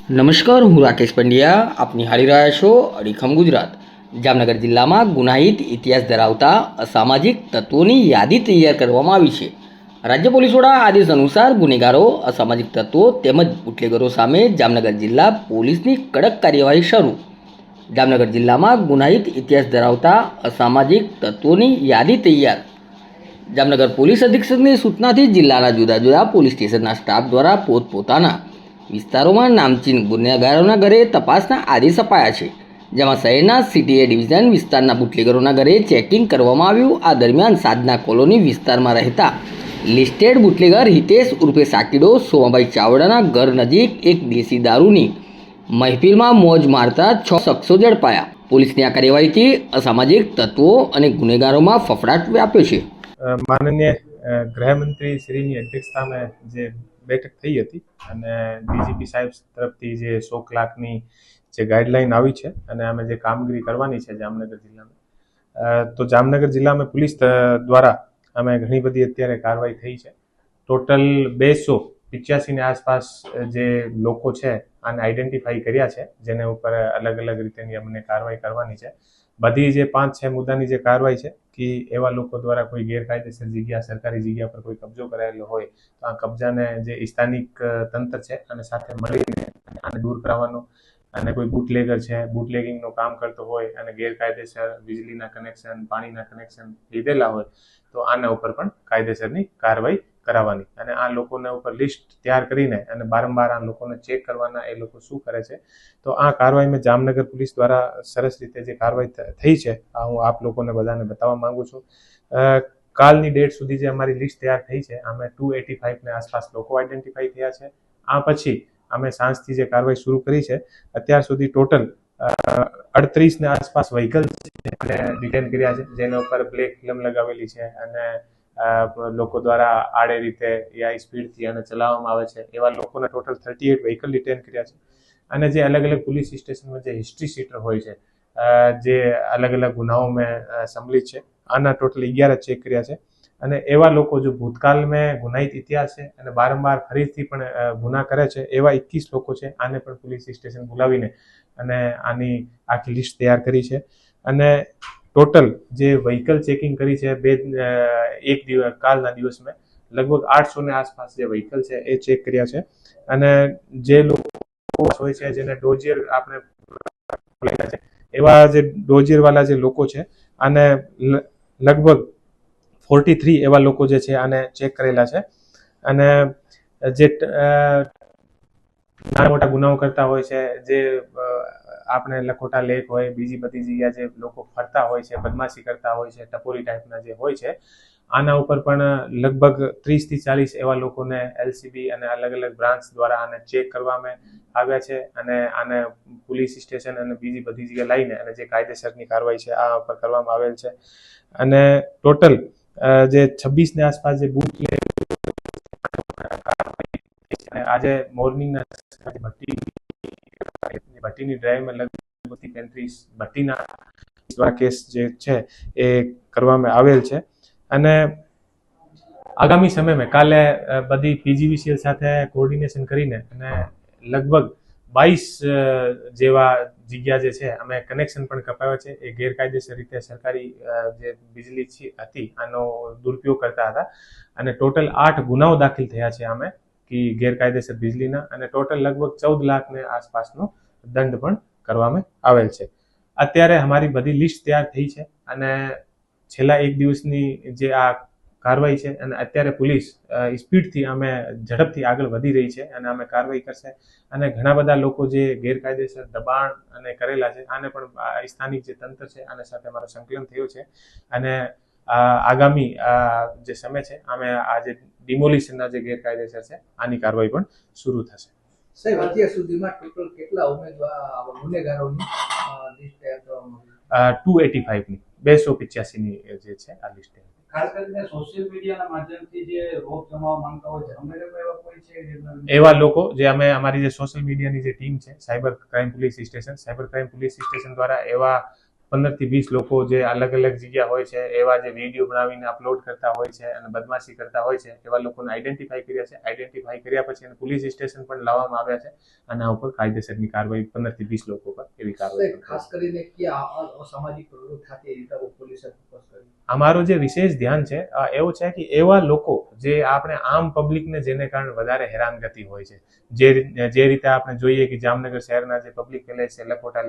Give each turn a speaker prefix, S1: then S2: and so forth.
S1: નમસ્કાર, હું રાકેશ પંડ્યા. આપ નિહાળી રહ્યા છો અડીખમ ગુજરાત. જામનગર જિલ્લામાં ગુનાહિત ઇતિહાસ ધરાવતા અસામાજિક તત્વોની યાદી તૈયાર કરવામાં આવી છે. રાજ્ય પોલીસ વડા આદેશ અનુસાર ગુનેગારો, અસામાજિક તત્વો તેમજ બુટલેગરો સામે જામનગર જિલ્લા પોલીસની કડક કાર્યવાહી શરૂ. જામનગર જિલ્લામાં ગુનાહિત ઇતિહાસ ધરાવતા અસામાજિક તત્વોની યાદી તૈયાર. જામનગર પોલીસ અધિક્ષકની સૂચનાથી જિલ્લાના જુદા જુદા પોલીસ સ્ટેશનના સ્ટાફ દ્વારા પોતપોતાના વિસ્તારોમાં નામચીન ગુનેગારોના ઘરે તપાસના આદેશ અપાયા છે. જેમાં શહેરના સિટી એ ડિવિઝન વિસ્તારના બુટલેગરોના ઘરે ચેકિંગ કરવામાં આવ્યું. આ દરમિયાન સાધના કોલોની વિસ્તારમાં રહેતા લિસ્ટેડ બુટલેગર હિતેશ ઉર્ફે સાકીડો સોમાભાઈ ચાવડાના ઘર નજીક એક દેશી દારૂની મહેફિલમાં મોજ મારતા 6 શખ્સો ઝડપાયા. પોલીસની આ કાર્યવાહીથી અસામાજિક તત્વો અને ગુનેગારોમાં ફફડાટ વ્યાપ્યો છે.
S2: માનનીય ગૃહમંત્રી શ્રીની અધ્યક્ષતામાં જે બેઠક થઈ હતી અને ડીજીપી સાહેબ તરફથી જે 100 લાખની જે ગાઈડલાઈન આવી છે અને અમે જે કામગીરી કરવાની છે જામનગર જિલ્લામાં, તો જામનગર જિલ્લામાં પોલીસ દ્વારા અમે ઘણી બધી અત્યારે કાર્યવાહી થઈ છે. ટોટલ 285 ની આસપાસ જે લોકો છે આને આઈડેન્ટિફાઈ કર્યા છે, જેને ઉપર અલગ અલગ રીતેની અમને કાર્યવાહી કરવાની છે. બધી જે 5-6 મુદ્દાની જે કાર્યવાહી છે કે એવા લોકો દ્વારા કોઈ ગેરકાયદેસર જગ્યા, સરકારી જગ્યા પર કોઈ કબજો કરાયેલો હોય તો આ કબજાને જે સ્થાનિક તંત્ર છે અને સાથે મળીને આને દૂર કરાવવાનો, અને કોઈ બુટલેગર છે, બુટલેગિંગનું કામ કરતો હોય અને ગેરકાયદેસર વીજળીના કનેક્શન, પાણીના કનેક્શન લીધેલા હોય તો આના ઉપર પણ કાયદેસરની કાર્યવાહી કરાવવાની. અને આ લોકોના ઉપર લિસ્ટ તૈયાર કરીને અને વારંવાર આ લોકોને ચેક કરવાના, એ લોકો શું કરે છે. તો આ કાર્યવાહીમાં જામનગર પોલીસ દ્વારા સરસ રીતે જે કાર્યવાહી થઈ છે આ હું આપ લોકોને બધાને બતાવવા માંગુ છું. કાલની ડેટ સુધી જે અમારી લિસ્ટ તૈયાર થઈ છે આમાં 285 ને આસપાસ લોકો આઈડેન્ટિફાઈ થયા છે. આ પછી અમે સાંજથી જે કાર્યવાહી શરૂ કરી છે, અત્યાર સુધી ટોટલ 38 ને આસપાસ વ્હીકલ ડિટેન કર્યા છે, જેના ઉપર બ્લેક ફિલ્મ લગાવેલી છે અને લોકો દ્વારા આડે રીતે યા સ્પીડથી અને ચલાવવામાં આવે છે એવા લોકોના ટોટલ 38 વ્હીકલ ડિટેન કર્યા છે. અને જે અલગ અલગ પોલીસ સ્ટેશનમાં જે હિસ્ટ્રી શીટર હોય છે, જે અલગ અલગ ગુનાઓમાં સંમિલિત છે, આના ટોટલ 11 ચેક કર્યા છે. અને એવા લોકો જો ભૂતકાળમાં ગુનાહિત ઇતિહાસ છે અને વારંવાર ફરીથી પણ ગુના કરે છે એવા 21 લોકો છે, આને પણ પોલીસ સ્ટેશન બોલાવીને અને આની આખી લિસ્ટ તૈયાર કરી છે. અને ટોટલ જે વ્હીકલ ચેકિંગ કરી છે એક દિવસ કાલના દિવસમાં લગભગ 800 ને આસપાસ જે વ્હીકલ છે એ ચેક કર્યા છે. અને જે લોકો હોય છે જેને ડોઝિયર આપણે છે, એવા જે ડોઝિયર વાળા જે લોકો છે આને લગભગ 43 એવા લોકો જે છે આને ચેક કરેલા છે. અને જે નાના મોટા ગુનાઓ કરતા હોય છે, જે આપણે લખોટા લેક હોય, બીજી બધી જગ્યા જે લોકો ફરતા હોય છે, બદમાશી કરતા હોય છે, ટપોરી ટાઈપના જે હોય છે, આના ઉપર પણ લગભગ 30 થી 40 એવા લોકોને એલસીબી અને અલગ અલગ બ્રાન્ચ દ્વારા આને ચેક કરવામાં આવ્યા છે. અને આને પોલીસ સ્ટેશન અને બીજી બધી જગ્યાએ લઈને અને જે કાયદેસરની કાર્યવાહી છે આ ઉપર કરવામાં આવેલ છે. અને ટોટલ જે 26 ની આસપાસ જે બૂથ આજે મોર્નિંગના ભટ્ટીની ડ્રાઈવમાં લગભગ 35 ભટ્ટીના કેસ જે છે એ કરવામાં આવેલ છે. અને આગામી સમયમાં કાલે બધી પીજીવીસીએલ સાથે કોર્ડિનેશન કરીને અને લગભગ 22 જેવા જગ્યા જે છે અમે કનેક્શન પણ કપાવ્યા છે. એ ગેરકાયદેસર રીતે સરકારી જે વીજળી હતી આનો દુરુપયોગ કરતા હતા. અને ટોટલ 8 ગુનાઓ દાખલ થયા છે આમે કે ગેરકાયદેસર વીજળીના, અને ટોટલ લગભગ 14 લાખને આસપાસનો દંડ પણ કરવામાં આવેલ છે. અત્યારે અમારી બધી લિસ્ટ તૈયાર થઈ છે અને છેલ્લા એક દિવસની જે આ કાર્યવાહી છે અને અત્યારે પોલીસ સ્પીડથી અમે ઝડપથી આગળ વધી રહી છે અને અમે કાર્યવાહી કરશે. અને ઘણા બધા લોકો જે ગેરકાયદેસર દબાણ અને કરેલા છે આને પણ સ્થાનિક જે તંત્ર છે આને સાથે અમારો સંકલન થયો છે. અને આગામી જે સમય છે અમે આ જે ડિમોલિશનના જે ગેરકાયદેસર છે આની કાર્યવાહી પણ શરૂ થશે.
S3: સાહેબ, અત્યાર સુધીમાં ટોટલ કેટલા ગુનેગારોની લિસ્ટ તૈયાર કરવામાં
S2: 285 ની 285 ની જે છે આ લિસ્ટ.
S3: ખાસ કરીને સોશિયલ મીડિયાના માધ્યમથી જે રોપ જમાવવા માંગતા હોય છે, અમેરિકામાં એવા કોઈ છે?
S2: એવા લોકો જે અમે અમારી જે સોશિયલ મીડિયાની જે ટીમ છે, સાયબર ક્રાઇમ પોલીસ સ્ટેશન દ્વારા એવા 15 થી 20 લોકો જે અલગ અલગ જગ્યા હોય છે એવા જે વિડીયો બનાવીને અપલોડ કરતા હોય છે અને બદમાશી કરતા હોય છે એવા લોકોને આઈડેન્ટિફાઈ કર્યા છે. આઈડેન્ટિફાઈ કર્યા પછી એને પોલીસ સ્ટેશન પણ લાવવામાં આવ્યા છે અને આ ઉપર કાયદેસરની કાર્યવાહી 15 થી 20 લોકો પર એવી કાર્યવાહી
S3: ખાસ કરીને ક્યાં અસામાજિક પ્રવૃત્તિ થતી એ રીતે પોલીસે ફોકસ કર્યું.
S2: અમારું જે વિશેષ ધ્યાન છે એવું છે કે એવા લોકો જે આપણે આમ પબ્લિકને જેને કારણે વધારે હેરાનગતિ હોય છે, જે રીતે આપણે જોઈએ કે જામનગર શહેરના જે પબ્લિક પેલેસ છે, લખોટા